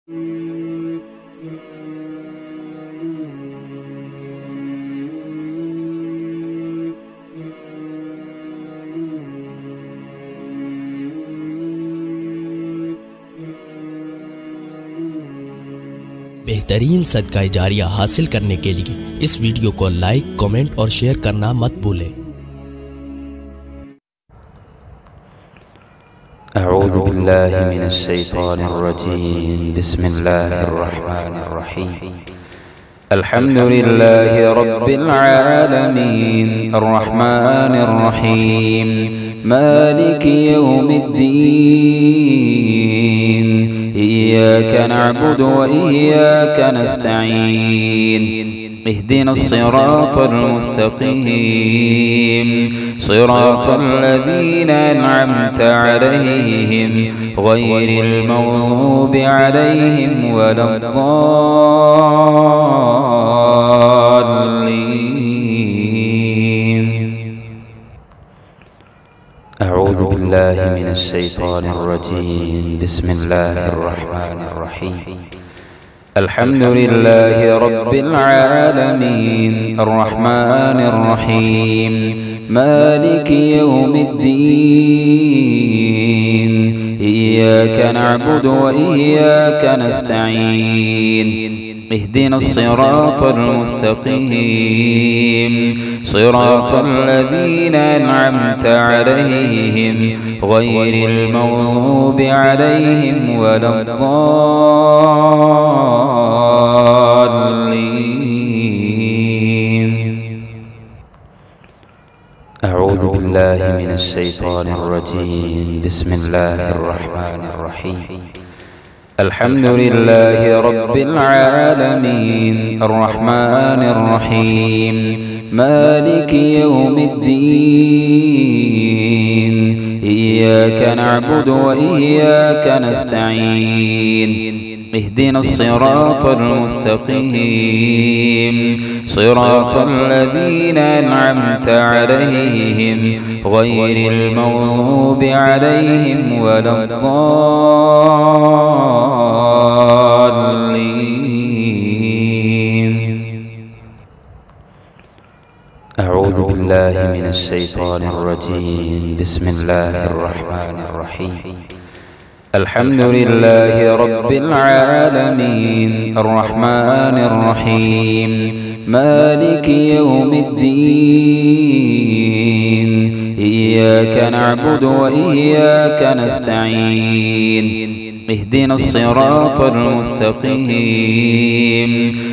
बेहतरीन सदका जारिया हासिल करने के लिए इस वीडियो को लाइक, कमेंट और शेयर करना मत भूलें। अऊज़ु बिल्लाहि मिनश शैतानिर रजीम। बिस्मिल्लाहिर रहमानिर रहीम। अल्हम्दुलिल्लाहि रब्बिल आलमीन अर्रहमानिर रहीम मालिकि यौमिद्दीन इय्याका नअबुदु व इय्याका नस्तईन اهدنا الصراط المستقيم صراط الذين أنعمت عليهم غير المغضوب عليهم ولا الضالين. أعوذ بالله من الشيطان الرجيم. بسم الله الرحمن الرحيم. الحمد لله رب العالمين الرحمن الرحيم مالك يوم الدين إياك نعبد وإياك نستعين اهدنا الصراط المستقيم صراط الذين أنعمت عليهم غير المغضوب عليهم ولا الضالين. أعوذ بالله من الشيطان الرجيم. بسم الله الرحمن الرحيم. الحمد لله رب العالمين الرحمن الرحيم مالك يوم الدين إياك نعبد وإياك نستعين اهدنا الصراط المستقيم صراط الذين أنعمت عليهم غير المغضوب عليهم ولا الضالين. أعوذ بالله من الشيطان الرجيم. بسم الله الرحمن الرحيم. الحمد لله رب العالمين الرحمن الرحيم مالك يوم الدين إياك نعبد وإياك نستعين اهدنا الصراط المستقيم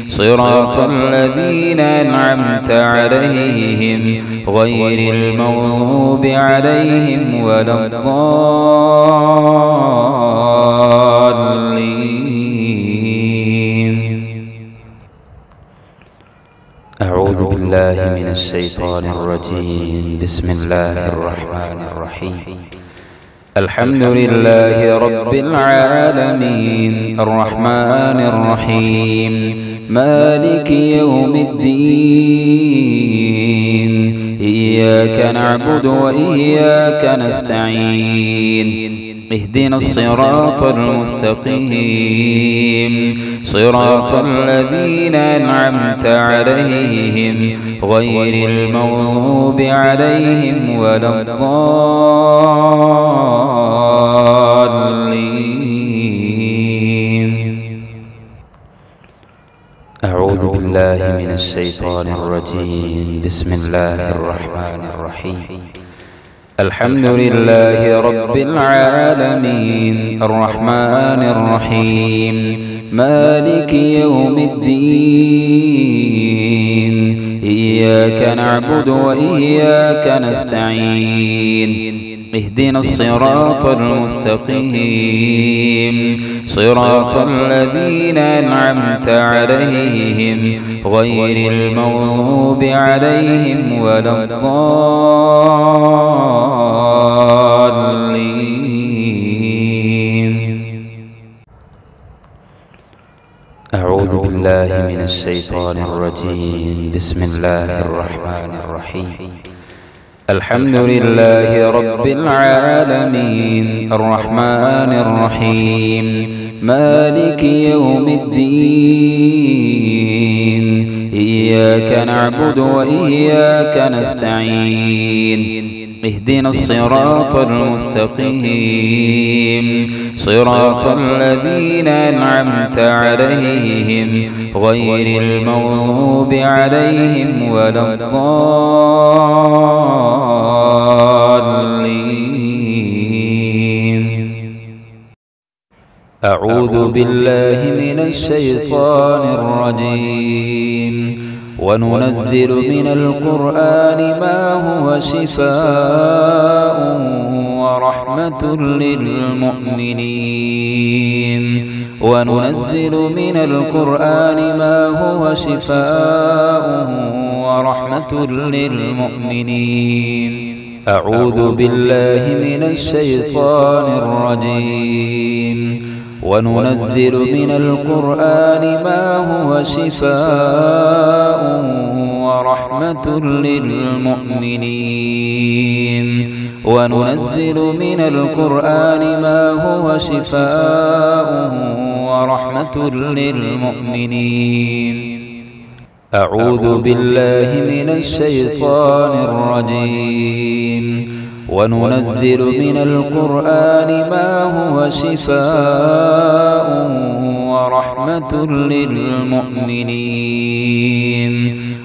صراط الذين أنعمت عليهم غير المغضوب عليهم ولا الضالين. أعوذ بالله من الشيطان الرجيم. بسم الله الرحمن الرحيم. الحمد لله رب العالمين الرحمن الرحيم مالك يوم الدين إياك نعبد وإياك نستعين اهدنا الصراط المستقيم صراط الذين أنعمت عليهم غير المغضوب عليهم ولا الضالين. أعوذ بالله من الشيطان الرجيم. بسم الله الرحمن الرحيم. الحمد لله رب العالمين الرحمن الرحيم مالك يوم الدين إياك نعبد وإياك نستعين اهدنا الصراط المستقيم صراط الذين أنعمت عليهم غير المغضوب عليهم ولا الضالين. أعوذ بالله من الشيطان الرجيم. بسم الله الرحمن الرحيم. الحمد لله رب العالمين الرحمن الرحيم مالك يوم الدين إياك نعبد وإياك نستعين اهدنا الصراط المستقيم صراط الذين أنعمت عليهم غير المغضوب عليهم ولا الضالين. أعوذ بالله من الشيطان الرجيم. وننزل من القرآن ما هو شفاء ورحمة للمؤمنين. وننزل من القرآن ما هو شفاء ورحمة للمؤمنين. أعوذ بالله من الشيطان الرجيم. وننزل من القرآن ما هو شفاء ورحمة للمؤمنين. وننزل من القرآن ما هو شفاء ورحمة للمؤمنين. أعوذ بالله من الشيطان الرجيم. وننزل من القرآن ما هو شفاء ورحمة للمؤمنين.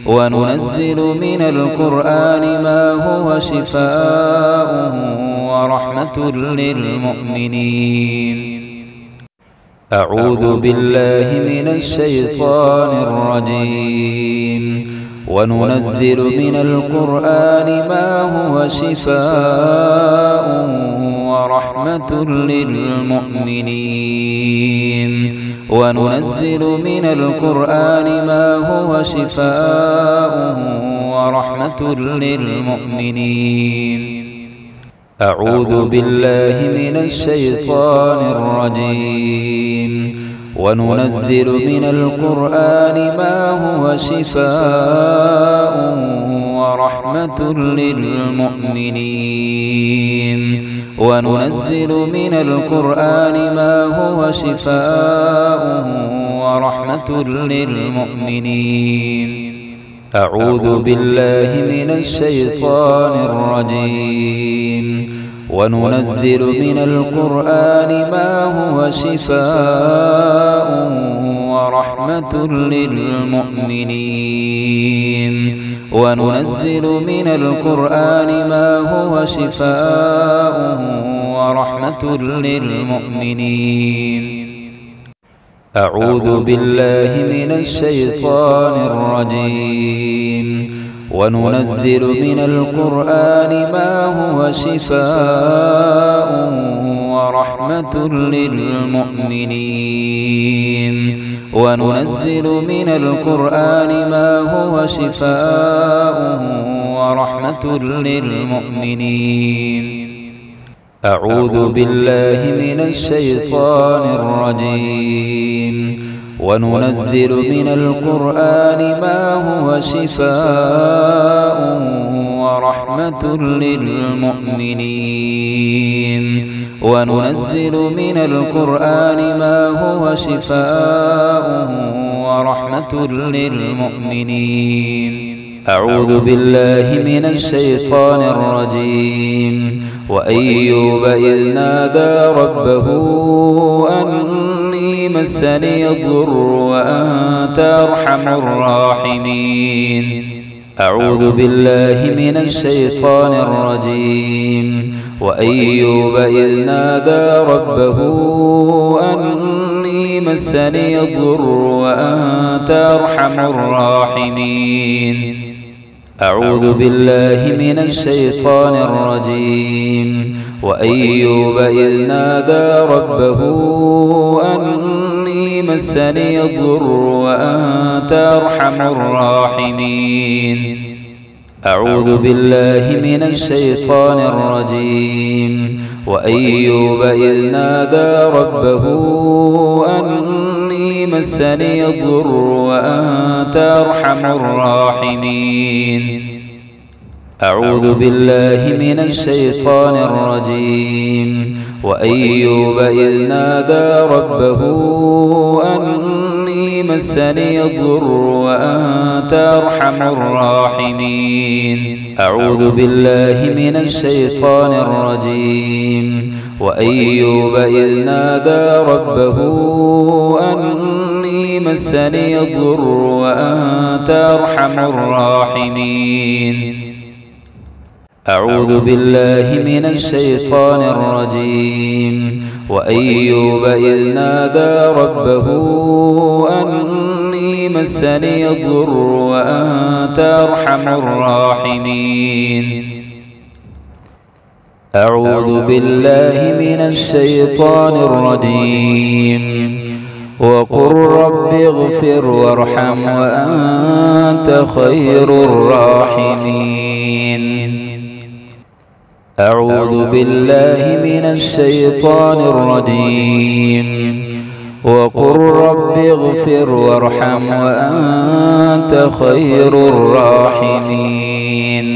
وننزل من القرآن ما هو شفاء ورحمة للمؤمنين. أعوذ بالله من الشيطان الرجيم. وننزل من القرآن ما هو شفاء ورحمة للمؤمنين. وننزل من القرآن ما هو شفاء ورحمة للمؤمنين. أعوذ بالله من الشيطان الرجيم. وننزل من القرآن ما هو شفاء ورحمة للمؤمنين. وننزل من القرآن ما هو شفاء ورحمة للمؤمنين. أعوذ بالله من الشيطان الرجيم. وننزل من القرآن ما هو شفاء ورحمة للمؤمنين. وننزل من القرآن ما هو شفاء ورحمة للمؤمنين. أعوذ بالله من الشيطان الرجيم. وننزل من القرآن ما هو شفاء ورحمة للمؤمنين. وننزل من القرآن ما هو شفاء ورحمة للمؤمنين. أعوذ بالله من الشيطان الرجيم. وننزل من القرآن ما هو شفاء ورحمة للمؤمنين. وننزل من القرآن ما هو شفاء ورحمة للمؤمنين. أعوذ بالله من الشيطان الرجيم. وأيوب إذ نادى ربه أني مسني الضر وأنت أرحم الراحمين. أعوذ بالله من الشيطان الرجيم. وأيوب إذ نادى ربه أني مسني الضر وأنت أرحم الراحمين. أعوذ بالله من الشيطان الرجيم. وأيوب إذ نادى ربه أني مسني الضر وأنت أرحم الراحمين. أعوذ بالله من الشيطان الرجيم. وأيوب إذ نادى ربه أني مسني الضر وأنت أرحم الراحمين. أعوذ بالله من الشيطان الرجيم. وأيوب إذ نادى ربه أني مسني الضر وأنت أرحم الراحمين. أعوذ بالله من الشيطان الرجيم. وأيوب إذ نادى ربه أني مسني الضر وأنت أرحم الراحمين. أعوذ بالله من الشيطان الرجيم. وأيوب إذ نادى ربه أني مسني الضر وأنت أرحم الراحمين. أعوذ بالله من الشيطان الرجيم. وقل رب اغفر وارحم وأنت خير الراحمين. أعوذ بالله من الشيطان الرجيم. وقل رب اغفر وارحم وأنت خير الراحمين.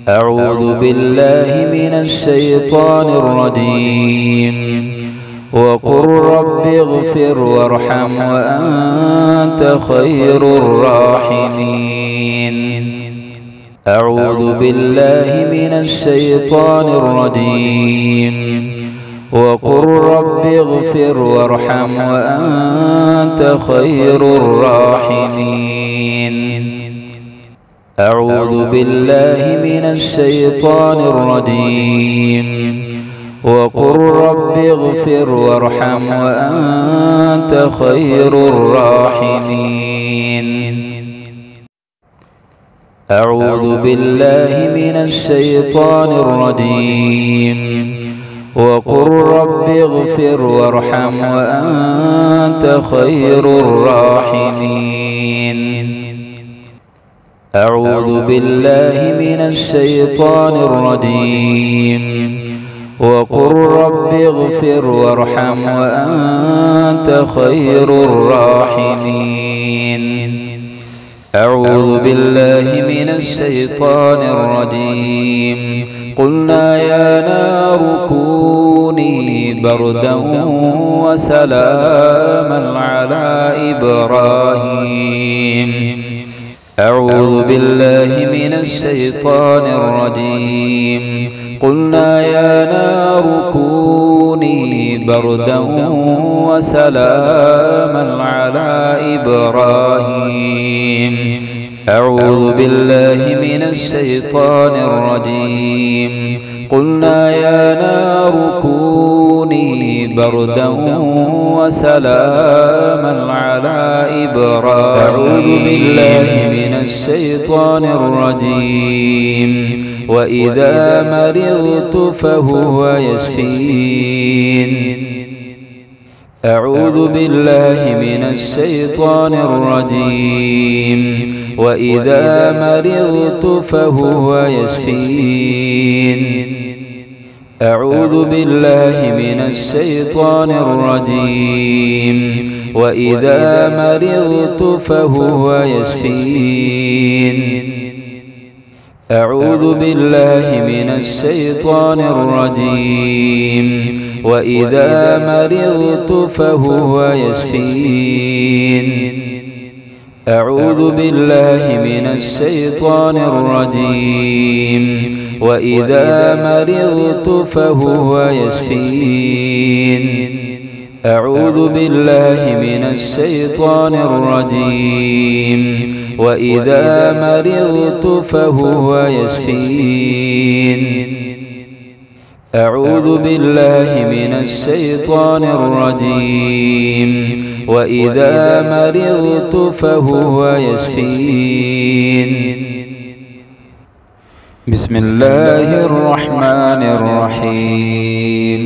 أعوذ بالله من الشيطان الرجيم. وقل رب اغفر وارحم وأنت خير الراحمين. أعوذ بالله من الشيطان الرجيم. وقل رب اغفر وارحم وأنت خير الراحمين. أعوذ بالله من الشيطان الرجيم. وقل رب اغفر وارحم وأنت خير الراحمين. أعوذ بالله من الشيطان الرجيم. وقل رب اغفر وارحم وأنت خير الراحمين. أعوذ بالله من الشيطان الرجيم. وقل رب اغفر وارحم وأنت خير الراحمين. أعوذ بالله من الشيطان الرجيم. قلنا يا نار كوني بردا وسلاما على إبراهيم. أعوذ بالله من الشيطان الرجيم. قلنا يا نار كوني بردا وسلاما على إبراهيم. أعوذ بالله من الشيطان الرجيم. قلنا يا نار كوني بردا وسلاما على إبراهيم. أعوذ بالله من الشيطان الرجيم. وإذا مرضت فهو يشفين. أعوذ بالله من الشيطان الرجيم. وإذا مرضت فهو يشفين. أعوذ بالله من الشيطان الرجيم. وإذا مرضت فهو يشفين. أعوذ بالله من الشيطان الرجيم. وإذا مرضت فهو يشفين. أعوذ بالله من الشيطان الرجيم. وإذا مرضت فهو يشفين. أعوذ بالله من الشيطان الرجيم. وإذا مرضت فهو يشفين. أعوذ بالله من الشيطان الرجيم. وإذا مرضت فهو يشفين. بسم الله الرحمن الرحيم.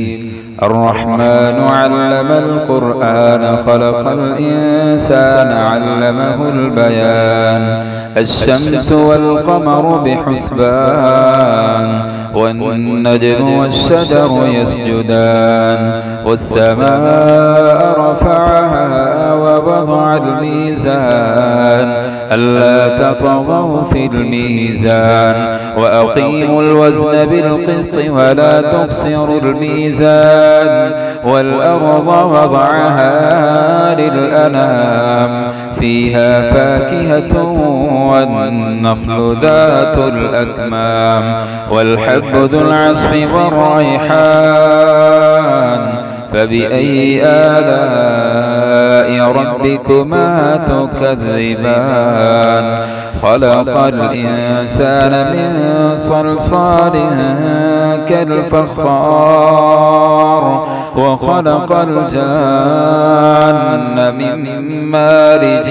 الرحمن علم القرآن خلق الإنسان علمه البيان. الشمس والقمر بحسبان والنجم والشجر يسجدان. والسماء رفعها ووضع الميزان ألا تطغوا في الميزان وأقيموا الوزن بالقسط ولا تخسروا الميزان والأرض وضعها للأنام فيها فاكهة والنخل ذات الأكمام والحب ذو العصف والريحان فبأي آلاء ربكما تكذبان خلق الإنسان من صلصال كالفخار وخلق الجان من مارج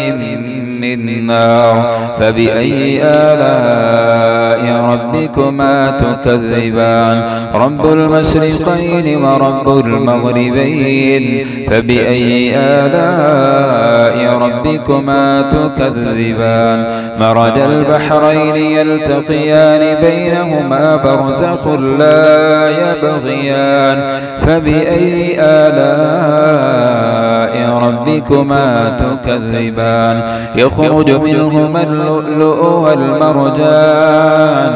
من نار فبأي آلاء ربكما تكذبان رب المشرقين ورب المغربين فبأي آلاء ربكما تكذبان مرج البحرين يلتقيان بينهما برزخ لا يبغيان فبأي آلاء ربكما تكذبان يخرج منهما اللؤلؤ والمرجان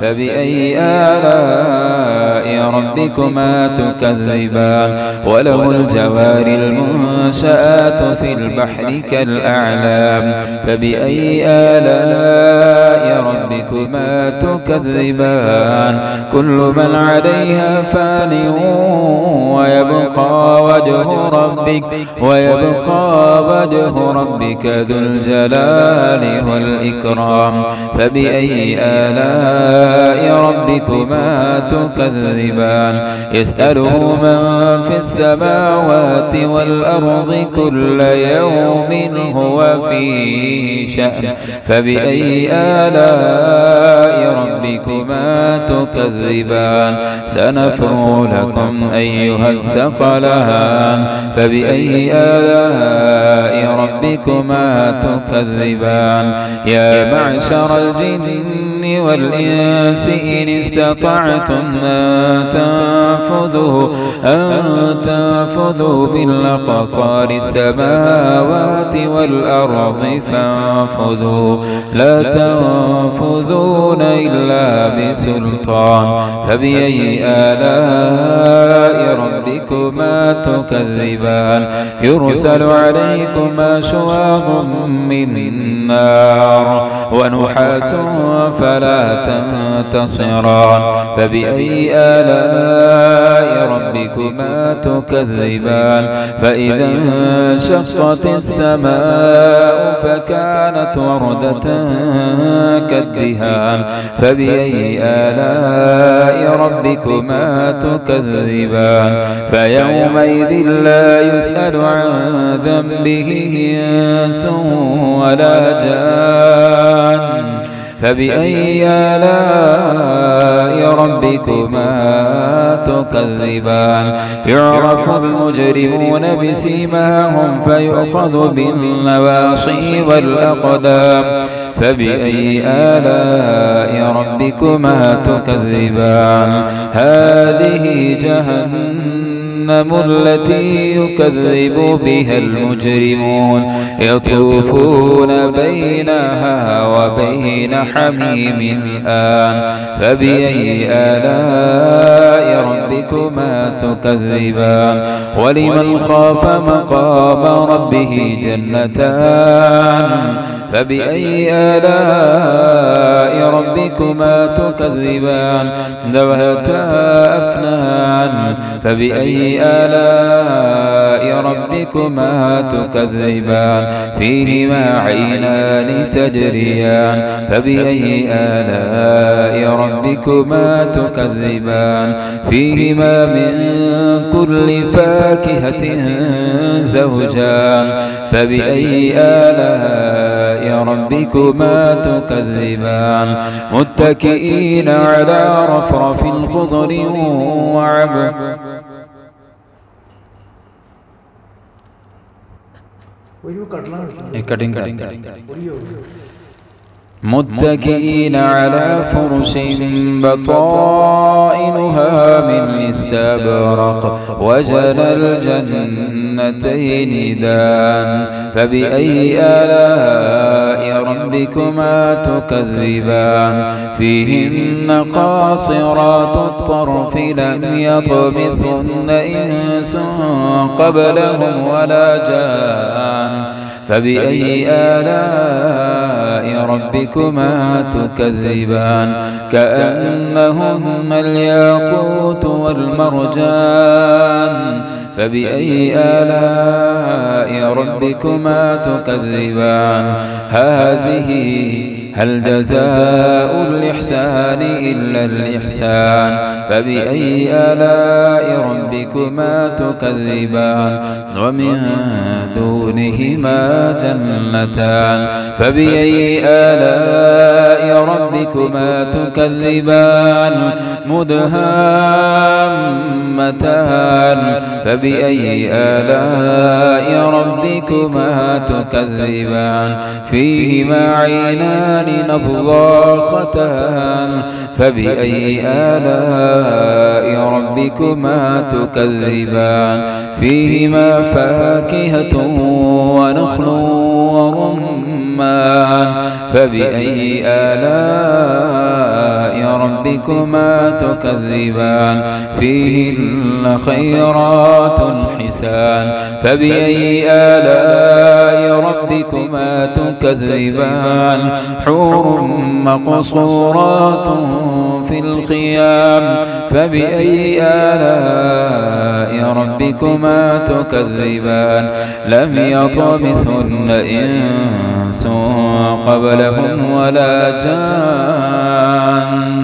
فبأي آلاء ربكما تكذبان وله الجوار المنشآت في البحر كالأعلام فبأي آلاء ربكما تكذبان كل من عليها فان ويبقى وجه ربك ذو الجلال والإكرام فبأي آلاء ربكما تكذبان يسأله من في السماوات والأرض كل يوم هو في شأن فبأي آلاء ربكما تكذبان سنفرغ لكم أيها الثقلان فبأي آلاء ربكما تكذبان يا معشر الجن والإنس إن استطعتم أن تنفذوا بالأقطار السماوات والأرض فانفذوا لا تنفذون إلا بسلطان فبأي آلاء ربكما تكذبان يرسل عليكما شواظ من نار ونحاس فلا تنتصران فبأي آلاء ربكما تكذبان فإذا انشقت السماء فكانت وردة كالدهان فبأي آلاء ربكما تكذبان فيومئذ لا يسأل عن ذنبه إنس ولا جان فبأي آلاء ربكما تكذبان يعرف المجرمون بسيماهم فيؤخذ بالنواصي والأقدام فبأي آلاء ربكما تكذبان هذه جهنم التي يكذب بها المجرمون يطوفون بينها وبين حميم آن فبأي آلاء ربكما تكذبان ولمن خاف مقام ربه جنتان فبأي آلاء ربكما تكذبان ذواتا أفنان فبأي آلاء ربكما تكذبان فيهما عينان تجريان فبأي آلاء ربكما تكذبان فيهما من كل فاكهة زوجان فبأي آلاء ربكما تكذبان متكئين على رفرف خضر وعبر متكئين على فرش بطائنها من استبرق وجنى الجنتين دان فبأي آلاء ربكما تكذبان فيهن قاصرات الطرف لم يطمثهن إنس قبلهم ولا جان فبأي آلاء ربكما تكذبان كأنهن الياقوت والمرجان فبأي آلاء ربكما تكذبان هذه هل جزاء الإحسان إلا الإحسان فبأي آلاء ربكما تكذبان ومن دونهما جنتان فبأي آلاء ربكما تكذبان مدهامتان فبأي آلاء ربكما تكذبان فيهما عينان نضاختان فبأي آلاء ربكما تكذبان فيهما فاكهة ونخل ورمان فبأي آلاء ربكما تكذبان فيهن خيرات حسان فبأي آلاء ربكما تكذبان حور مقصورات في الخيام فبأي آلاء ربكما تكذبان لم يطمثهن إنس قبلهم ولا جان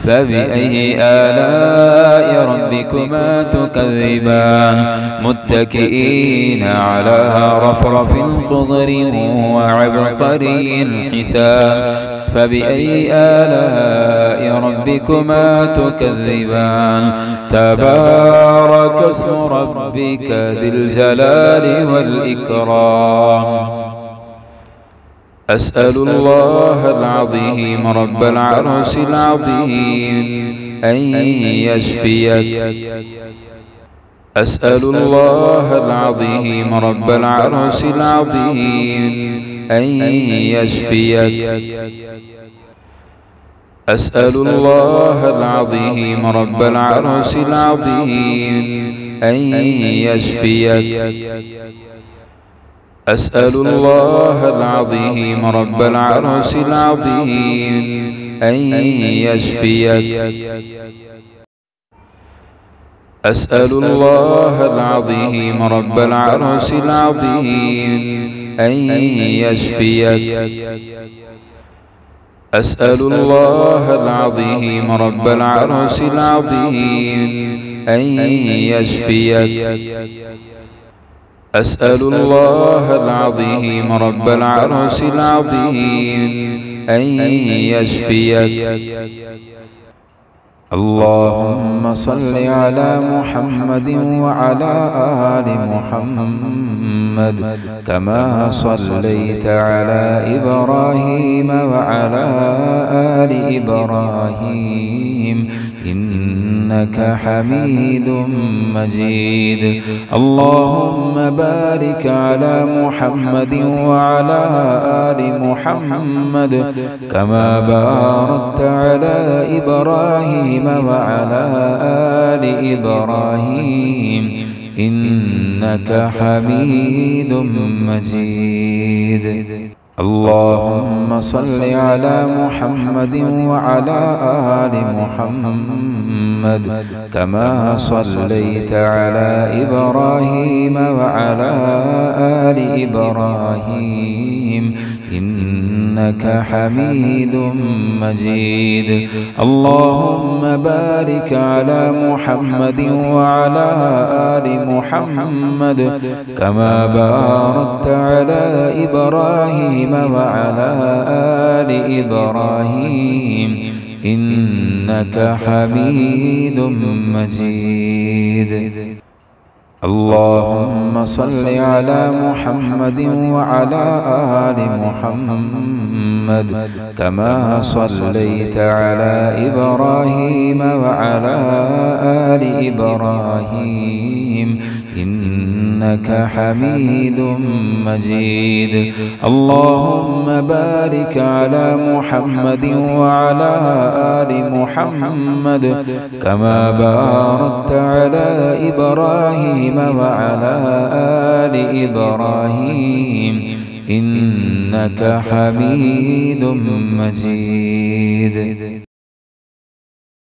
فبأي آلاء ربكما تكذبان متكئين على رفرف خضر وعبقري حسان فبأي آلاء ربكما تكذبان تبارك اسم ربك ذي الجلال والإكرام أسأل الله العظيم رب العرش العظيم أن يشفيك أسأل الله العظيم رب العرش العظيم أن يشفيك أسأل الله العظيم رب العرش العظيم أن يشفيك أسأل الله العظيم رب العرش العظيم أن يشفيك أسأل الله العظيم رب العرش العظيم أن يشفيك أسأل الله العظيم رب العرش العظيم أن يشفيك أسأل الله العظيم رب العرش العظيم أن يشفيك اللهم صل على محمد وعلى آل محمد كما صليت على إبراهيم وعلى آل إبراهيم إنك حميد مجيد اللهم بارك على محمد وعلى آل محمد كما باركت على إبراهيم وعلى آل إبراهيم إنك حميد مجيد اللهم صل على محمد وعلى آل محمد كما صليت على إبراهيم وعلى آل إبراهيم إنك حميد مجيد اللهم بارك على محمد وعلى آل محمد كما باركت على إبراهيم وعلى آل إبراهيم إنك حميد مجيد اللهم صل على محمد وعلى آل محمد كما صليت على إبراهيم وعلى آل إبراهيم إنك حميد مجيد. اللهم بارك على محمد وعلى آل محمد كما باركت على إبراهيم وعلى آل إبراهيم إنك حميد مجيد.